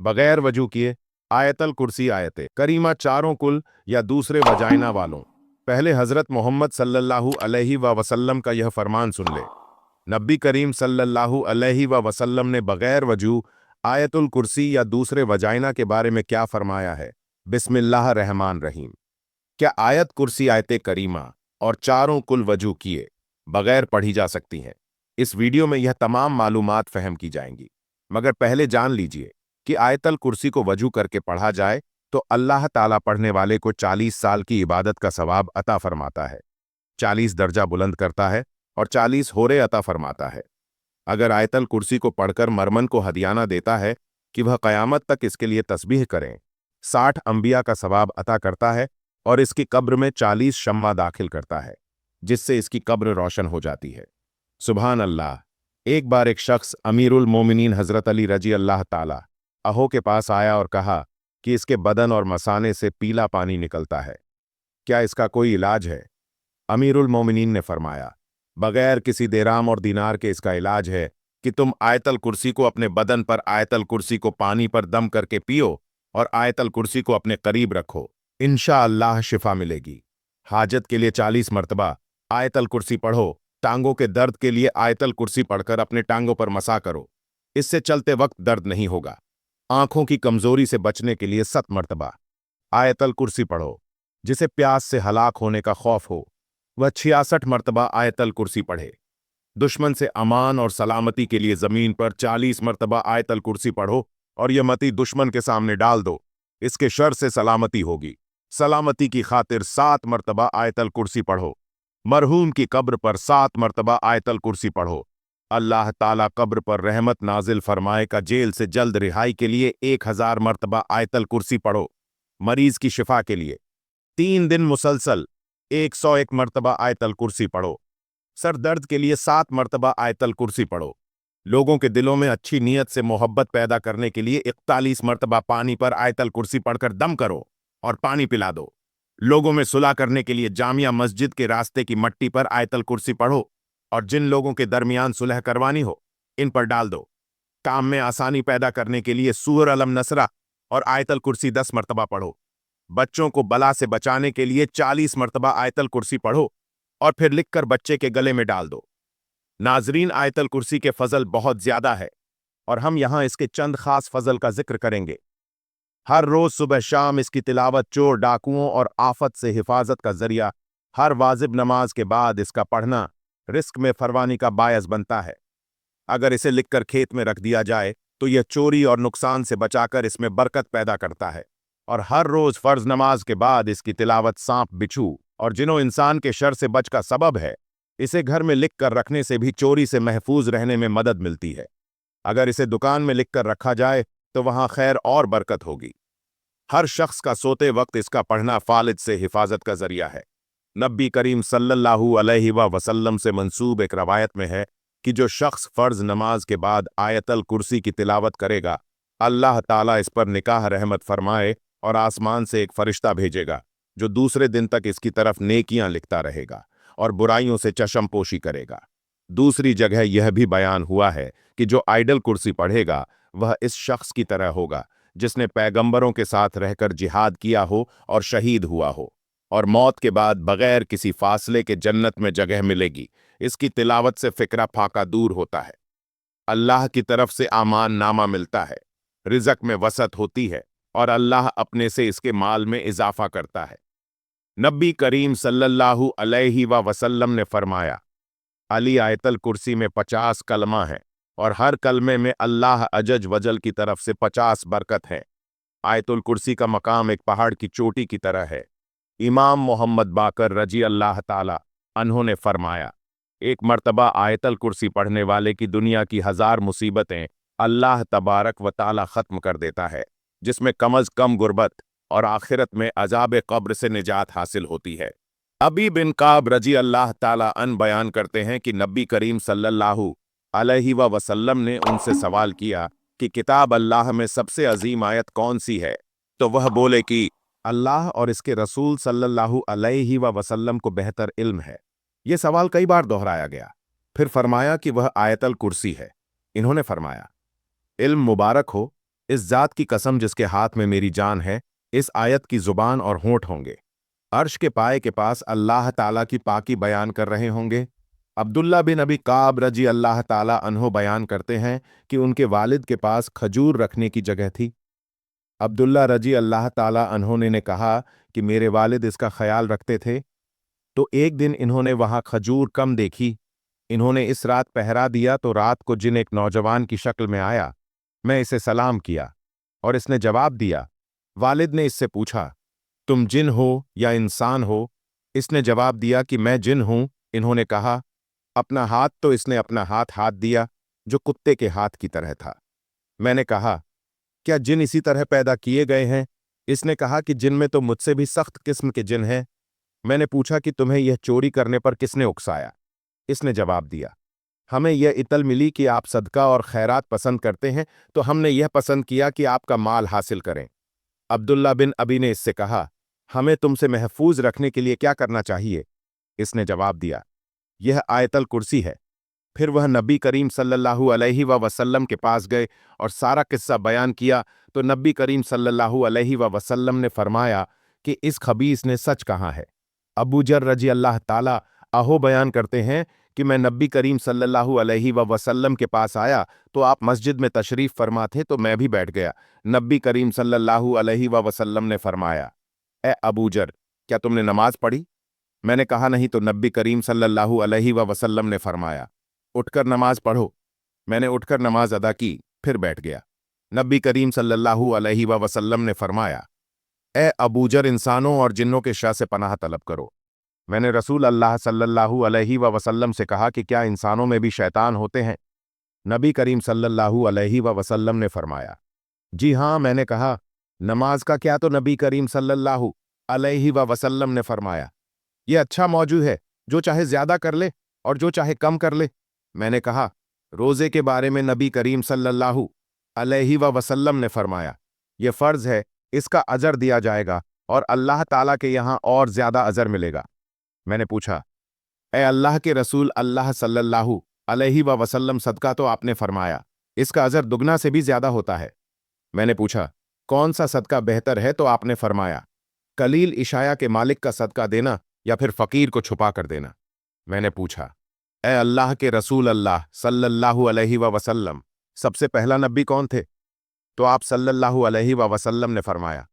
बगैर वजू किए आयतल कुर्सी आयत करीमा चारों कुल या दूसरे वजाइना वालों। पहले हजरत मोहम्मद सल्लल्लाहु अलैहि वसल्लम का यह फरमान सुन ले। नबी करीम सल्लल्लाहु अलैहि वसल्लम ने बगैर वजू आयतुल कुर्सी या दूसरे वजाइना के बारे में क्या फरमाया है। बिस्मिल्लाह रहमान रहीम। क्या आयत कुर्सी आयत करीमा और चारों कुल वजू किए बगैर पढ़ी जा सकती हैं? इस वीडियो में यह तमाम मालूमात फहम की जाएंगी, मगर पहले जान लीजिए कि आयतल कुर्सी को वजू करके पढ़ा जाए तो अल्लाह ताला पढ़ने वाले को 40 साल की इबादत का सवाब अता फरमाता है, 40 दर्जा बुलंद करता है और 40 होरे अता फरमाता है। अगर आयतल कुर्सी को पढ़कर मरमन को हदियाना देता है कि वह क़यामत तक इसके लिए तस्बीह करें, 60 अंबिया का सवाब अता करता है और इसकी कब्र में 40 शम्मा दाखिल करता है, जिससे इसकी कब्र रोशन हो जाती है। सुभान अल्लाह। एक बार एक शख्स अमीरुल मोमिनीन हजरत अली रजी अल्लाह ताला अहो के पास आया और कहा कि इसके बदन और मसाने से पीला पानी निकलता है, क्या इसका कोई इलाज है? अमीरुल मोमिनीन ने फरमाया, बगैर किसी दिरहम और दीनार के इसका इलाज है कि तुम आयतल कुर्सी को अपने बदन पर आयतल कुर्सी को पानी पर दम करके पियो और आयतल कुर्सी को अपने करीब रखो, इंशाअल्लाह शिफा मिलेगी। हाजत के लिए 40 मरतबा आयतल कुर्सी पढ़ो। टांगों के दर्द के लिए आयतल कुर्सी पढ़कर अपने टांगों पर मसा करो, इससे चलते वक्त दर्द नहीं होगा। आंखों की कमजोरी से बचने के लिए 7 मरतबा आयतल कुर्सी पढ़ो। जिसे प्यास से हलाक होने का खौफ हो वह 66 मरतबा आयतल कुर्सी पढ़े। दुश्मन से अमान और सलामती के लिए जमीन पर 40 मरतबा आयतल कुर्सी पढ़ो और यह मती दुश्मन के सामने डाल दो, इसके शर से सलामती होगी। सलामती की खातिर 7 मरतबा आयतल कुर्सी पढ़ो। मरहूम की कब्र पर 7 मरतबा आयतल कुर्सी पढ़ो। अल्लाह ताला कब्र पर रहमत नाजिल फरमाए का जेल से जल्द रिहाई के लिए 1000 मरतबा आयतल कुर्सी पढ़ो। मरीज की शिफा के लिए 3 दिन मुसलसल 101 मरतबा आयतल कुर्सी पढ़ो। सर दर्द के लिए 7 मरतबा आयतल कुर्सी पढ़ो। लोगों के दिलों में अच्छी नीयत से मोहब्बत पैदा करने के लिए 41 मरतबा पानी पर आयतल कुर्सी पढ़कर दम करो और पानी पिला दो। लोगों में सुलह करने के लिए जामिया मस्जिद के रास्ते की मट्टी पर आयतल कुर्सी पढ़ो और जिन लोगों के दरमियान सुलह करवानी हो इन पर डाल दो। काम में आसानी पैदा करने के लिए सूर अलम नसरा और आयतल कुर्सी 10 मरतबा पढ़ो। बच्चों को बला से बचाने के लिए 40 मरतबा आयतल कुर्सी पढ़ो और फिर लिखकर बच्चे के गले में डाल दो। नाजरीन, आयतल कुर्सी के फजल बहुत ज्यादा है और हम यहां इसके चंद खास फजल का जिक्र करेंगे। हर रोज सुबह शाम इसकी तिलावत चोर डाकुओं और आफत से हिफाजत का जरिया, हर वाजिब नमाज के बाद इसका पढ़ना रिस्क में फरवानी का बायस बनता है। अगर इसे लिखकर खेत में रख दिया जाए तो यह चोरी और नुकसान से बचाकर इसमें बरकत पैदा करता है। और हर रोज फर्ज नमाज के बाद इसकी तिलावत सांप बिच्छू और जिन्हों इंसान के शर से बच का सबब है, इसे घर में लिख कर रखने से भी चोरी से महफूज रहने में मदद मिलती है। अगर इसे दुकान में लिख कर रखा जाए तो वहां खैर और बरकत होगी। हर शख्स का सोते वक्त इसका पढ़ना फालिज से हिफाजत का जरिया है। नबी करीम सल्लल्लाहु अलैहि वसल्लम से मंसूब एक रवायत में है कि जो शख्स फर्ज नमाज के बाद आयतल कुर्सी की तिलावत करेगा, अल्लाह ताला इस पर निकाह रहमत फरमाए और आसमान से एक फरिश्ता भेजेगा जो दूसरे दिन तक इसकी तरफ नेकियां लिखता रहेगा और बुराइयों से चशमपोशी करेगा। दूसरी जगह यह भी बयान हुआ है कि जो आयतल कुर्सी पढ़ेगा वह इस शख्स की तरह होगा जिसने पैगंबरों के साथ रहकर जिहाद किया हो और शहीद हुआ हो, और मौत के बाद बगैर किसी फासले के जन्नत में जगह मिलेगी। इसकी तिलावत से फिक्रा फाका दूर होता है, अल्लाह की तरफ से आमान नामा मिलता है, रिज़्क में वसत होती है और अल्लाह अपने से इसके माल में इजाफा करता है। नबी करीम सल्लल्लाहु अलैहि वसल्लम ने फरमाया, अली आयतल कुर्सी में 50 कलमा है और हर कलमे में अल्लाह अजज वजल की तरफ से 50 बरकत है। आयतुल कुर्सी का मकाम एक पहाड़ की चोटी की तरह है। इमाम मोहम्मद बाकर रजी अल्लाह ताला अन्हों ने फरमाया, एक मर्तबा आयतल कुर्सी पढ़ने वाले की दुनिया की 1000 मुसीबतें अल्लाह तबारक व ताला खत्म कर देता है, जिसमें कम अज कम गुर्बत और आखिरत में अजाब कब्र से निजात हासिल होती है। अबी बिन काब रजी अल्लाह ताला अन बयान करते हैं कि नबी करीम सल्लल्लाहु अलैहि वसल्लम ने उनसे सवाल किया कि किताब अल्लाह में सबसे अजीम आयत कौन सी है, तो वह बोले कि अल्लाह और इसके रसूल सल्लल्लाहु अलैहि वसल्लम को बेहतर इल्म है। यह सवाल कई बार दोहराया गया। फिर फरमाया कि वह आयतल कुर्सी है। इन्होंने फरमाया, इल्म मुबारक हो इस ज़ात की कसम जिसके हाथ में मेरी जान है, इस आयत की ज़ुबान और होंठ होंगे। अर्श के पाए के पास अल्लाह ताला की पाकी बयान कर रहे होंगे। अब्दुल्ला बिन अबी काब रजी अल्लाह ताला अन्हो बयान करते हैं कि उनके वालिद के पास खजूर रखने की जगह थी। अब्दुल्ला रजी अल्लाह ताला अन्हो ने कहा कि मेरे वालिद इसका ख्याल रखते थे, तो एक दिन इन्होंने वहां खजूर कम देखी। इन्होंने इस रात पहरा दिया तो रात को जिन एक नौजवान की शक्ल में आया, मैं इसे सलाम किया और इसने जवाब दिया। वालिद ने इससे पूछा, तुम जिन हो या इंसान हो? इसने जवाब दिया कि मैं जिन हूं। इन्होंने कहा, अपना हाथ। तो इसने अपना हाथ हाथ दिया जो कुत्ते के हाथ की तरह था। मैंने कहा, क्या जिन इसी तरह पैदा किए गए हैं? इसने कहा कि जिन में तो मुझसे भी सख्त किस्म के जिन हैं। मैंने पूछा कि तुम्हें यह चोरी करने पर किसने उकसाया? इसने जवाब दिया, हमें यह इतल मिली कि आप सदका और खैरात पसंद करते हैं, तो हमने यह पसंद किया कि आपका माल हासिल करें। अब्दुल्ला बिन अबी ने इससे कहा, हमें तुमसे महफूज रखने के लिए क्या करना चाहिए? इसने जवाब दिया, यह आयतल कुर्सी है। फिर वह नबी करीम सल्लल्लाहु अलैहि वसल्लम के पास गए और सारा किस्सा बयान किया, तो नबी करीम सल्लल्लाहु अलैहि वसल्लम ने फरमाया कि इस खबीस ने सच कहा है। अबू जर रजी अल्लाह ताला अहो बयान करते हैं कि मैं नबी करीम सल्लल्लाहु अलैहि वसल्लम के पास आया तो आप मस्जिद में तशरीफ फरमा थे, तो मैं भी बैठ गया। नबी करीम सल्लल्लाहु अलैहि वसल्लम ने फरमाया, ए अबू जर, क्या तुमने नमाज पढ़ी? मैंने कहा, नहीं। तो नबी करीम सल्लल्लाहु अलैहि वसल्लम ने फरमाया, उठकर नमाज पढ़ो। मैंने उठकर नमाज अदा की, फिर बैठ गया। नबी करीम सल्लल्लाहु अलैहि वसल्लम ने फरमाया, ए अबूजर, इंसानों और जिन्नों के शर से पनाह तलब करो। मैंने रसूल अल्लाह सल्लल्लाहु अलैहि वसल्लम से कहा कि क्या इंसानों में भी शैतान होते हैं? नबी करीम सल्लल्लाहु अलैहि वसल्लम ने फरमाया, जी हाँ। मैंने कहा, नमाज का क्या? तो नबी करीम सल्लल्लाहु अलैहि वसल्लम ने फरमाया, यह अच्छा मौजू है, जो चाहे ज्यादा कर ले और जो चाहे कम कर ले। मैंने कहा, रोजे के बारे में नबी करीम सल्लल्लाहु अलैहि वसल्लम ने फरमाया, यह फर्ज है, इसका अजर दिया जाएगा और अल्लाह ताला के यहां और ज्यादा अजर मिलेगा। मैंने पूछा, ए अल्लाह के रसूल अल्लाह सल्लल्लाहु अलैहि वसल्लम, सदका तो आपने फरमाया इसका अजर दुगना से भी ज्यादा होता है। मैंने पूछा, कौन सा सदका बेहतर है? तो आपने फरमाया, कलील इशाया के मालिक का सदका देना या फिर फकीर को छुपा कर देना। मैंने पूछा, ए अल्लाह के रसूल अल्लाह सल्लल्लाहु अलैहि वसल्लम, सबसे पहला नबी कौन थे? तो आप सल्लल्लाहु अलैहि वसल्लम ने फरमाया,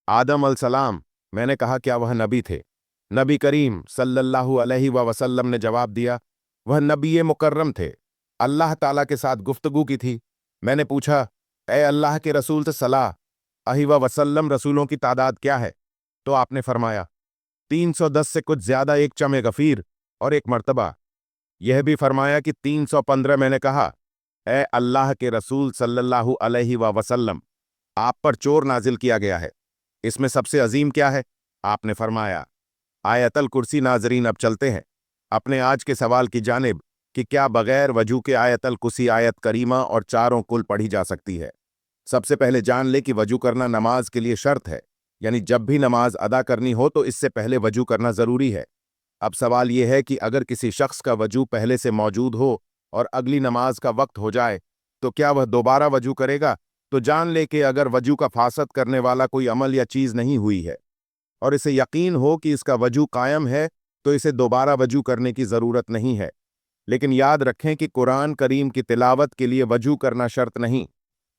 आदम अलसलाम। मैंने कहा, क्या वह नबी थे? नबी करीम सल्लल्लाहु अलैहि वसल्लम ने जवाब दिया, वह नबी मुकर्रम थे, अल्लाह ताला के साथ गुफ्तगू की थी। मैंने पूछा, ए अल्लाह के रसूल सल्लल्लाहु अलैहि वसल्लम, रसूलों की तादाद क्या है? तो आपने फरमाया, 310 से कुछ ज्यादा, एक चमे गफीर और एक मर्तबा। यह भी फरमाया कि 315। मैंने कहा, ए अल्लाह के रसूल सल्लल्लाहु अलैहि वसल्लम, आप पर चोर नाजिल किया गया है, इसमें सबसे अजीम क्या है? आपने फरमाया, आयतल कुर्सी। नाजरीन, अब चलते हैं अपने आज के सवाल की जानिब कि क्या बगैर वजू के आयतल कुर्सी आयत करीमा और चारों कुल पढ़ी जा सकती है। सबसे पहले जान ले कि वजू करना नमाज के लिए शर्त है, यानी जब भी नमाज अदा करनी हो तो इससे पहले वजू करना जरूरी है। अब सवाल यह है कि अगर किसी शख्स का वजू पहले से मौजूद हो और अगली नमाज का वक्त हो जाए तो क्या वह दोबारा वजू करेगा? तो जान ले कि अगर वजू का फासद करने वाला कोई अमल या चीज नहीं हुई है और इसे यकीन हो कि इसका वजू कायम है, तो इसे दोबारा वजू करने की जरूरत नहीं है। लेकिन याद रखें कि कुरान करीम की तिलावत के लिए वजू करना शर्त नहीं।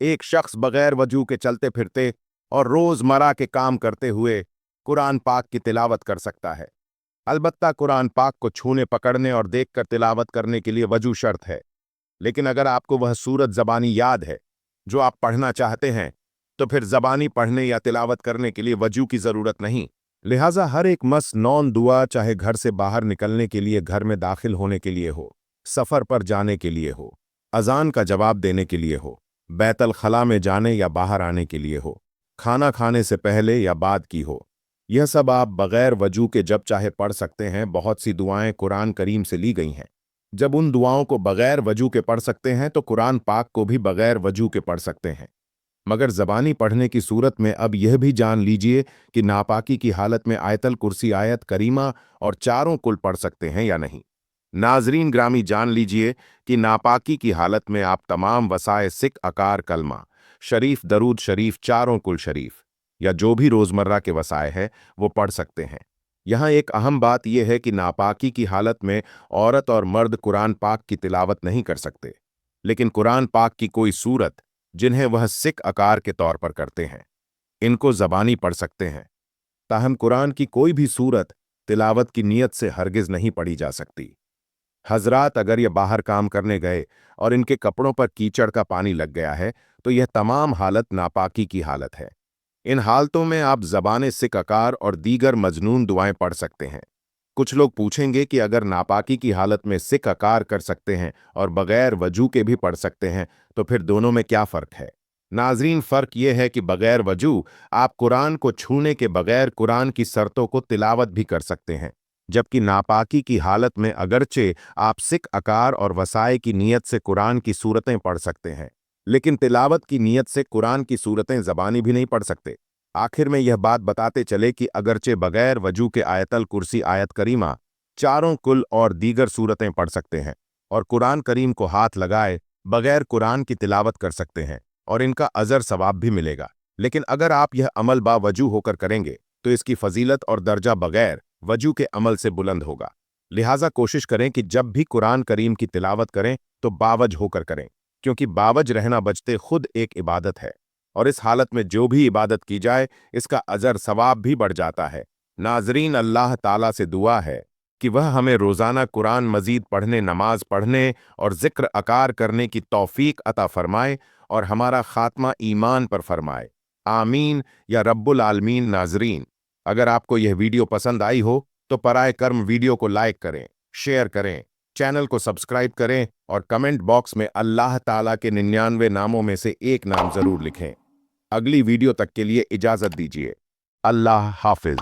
एक शख्स बगैर वजू के चलते फिरते और रोजमर्रा के काम करते हुए कुरान पाक की तिलावत कर सकता है। अलबत्ता कुरान पाक को छूने, पकड़ने और देखकर तिलावत करने के लिए वजू शर्त है। लेकिन अगर आपको वह सूरत ज़बानी याद है जो आप पढ़ना चाहते हैं, तो फिर ज़बानी पढ़ने या तिलावत करने के लिए वजू की ज़रूरत नहीं। लिहाजा हर एक मसनौन दुआ, चाहे घर से बाहर निकलने के लिए, घर में दाखिल होने के लिए हो, सफ़र पर जाने के लिए हो, अजान का जवाब देने के लिए हो, बैतल खला में जाने या बाहर आने के लिए हो, खाना खाने से पहले या बाद की हो, यह सब आप बगैर वजू के जब चाहे पढ़ सकते हैं। बहुत सी दुआएं कुरान करीम से ली गई हैं। जब उन दुआओं को बगैर वजू के पढ़ सकते हैं तो कुरान पाक को भी बगैर वजू के पढ़ सकते हैं। मगर ज़बानी पढ़ने की सूरत में अब यह भी जान लीजिए कि नापाकी की हालत में आयतल कुर्सी आयत करीमा और चारों कुल पढ़ सकते हैं या नहीं। नाजरीन ग्रामी, जान लीजिए कि नापाकी की हालत में आप तमाम वसाए सिक, अकार, कलमा, शरीफ, दरूद शरीफ, चारों कुल शरीफ या जो भी रोजमर्रा के वसाए है वो पढ़ सकते हैं। यहाँ एक अहम बात यह है कि नापाकी की हालत में औरत और मर्द कुरान पाक की तिलावत नहीं कर सकते, लेकिन कुरान पाक की कोई सूरत जिन्हें वह सिक आकार के तौर पर करते हैं, इनको ज़बानी पढ़ सकते हैं। ताहम कुरान की कोई भी सूरत तिलावत की नीयत से हरगिज नहीं पढ़ी जा सकती। हजरात, अगर ये बाहर काम करने गए और इनके कपड़ों पर कीचड़ का पानी लग गया है तो यह तमाम हालत नापाकी की हालत है। इन हालतों में आप ज़बान सिक आकार और दीगर मजनून दुआएं पढ़ सकते हैं। कुछ लोग पूछेंगे कि अगर नापाकी की हालत में सिक आकार कर सकते हैं और बगैर वजू के भी पढ़ सकते हैं तो फिर दोनों में क्या फ़र्क है? नाजरीन, फ़र्क यह है कि बगैर वजू आप कुरान को छूने के बगैर कुरान की शर्तों को तिलावत भी कर सकते हैं, जबकि नापाकी की हालत में अगरचे आप सिक आकार और वसाए की नीयत से कुरान की सूरतें पढ़ सकते हैं, लेकिन तिलावत की नीयत से कुरान की सूरतें ज़बानी भी नहीं पढ़ सकते। आखिर में यह बात बताते चले कि अगरचे बगैर वजू के आयतल कुर्सी, आयत करीमा, चारों कुल और दीगर सूरतें पढ़ सकते हैं और कुरान करीम को हाथ लगाए बगैर कुरान की तिलावत कर सकते हैं और इनका अजर सवाब भी मिलेगा। लेकिन अगर आप यह अमल बावजू होकर करेंगे तो इसकी फजीलत और दर्जा बगैर वजू के अमल से बुलंद होगा। लिहाजा कोशिश करें कि जब भी कुरान करीम की तिलावत करें तो बावज होकर करें, क्योंकि बावज रहना बचते खुद एक इबादत है और इस हालत में जो भी इबादत की जाए इसका अजर सवाब भी बढ़ जाता है। नाजरीन, अल्लाह ताला से दुआ है कि वह हमें रोज़ाना कुरान मजीद पढ़ने, नमाज पढ़ने और जिक्र अकार करने की तौफीक अता फरमाए और हमारा खात्मा ईमान पर फरमाए। आमीन या रब्बुल आलमीन। नाजरीन, अगर आपको यह वीडियो पसंद आई हो तो पराए कर्म वीडियो को लाइक करें, शेयर करें, चैनल को सब्सक्राइब करें और कमेंट बॉक्स में अल्लाह ताला के 99 नामों में से एक नाम जरूर लिखें। अगली वीडियो तक के लिए इजाजत दीजिए। अल्लाह हाफिज।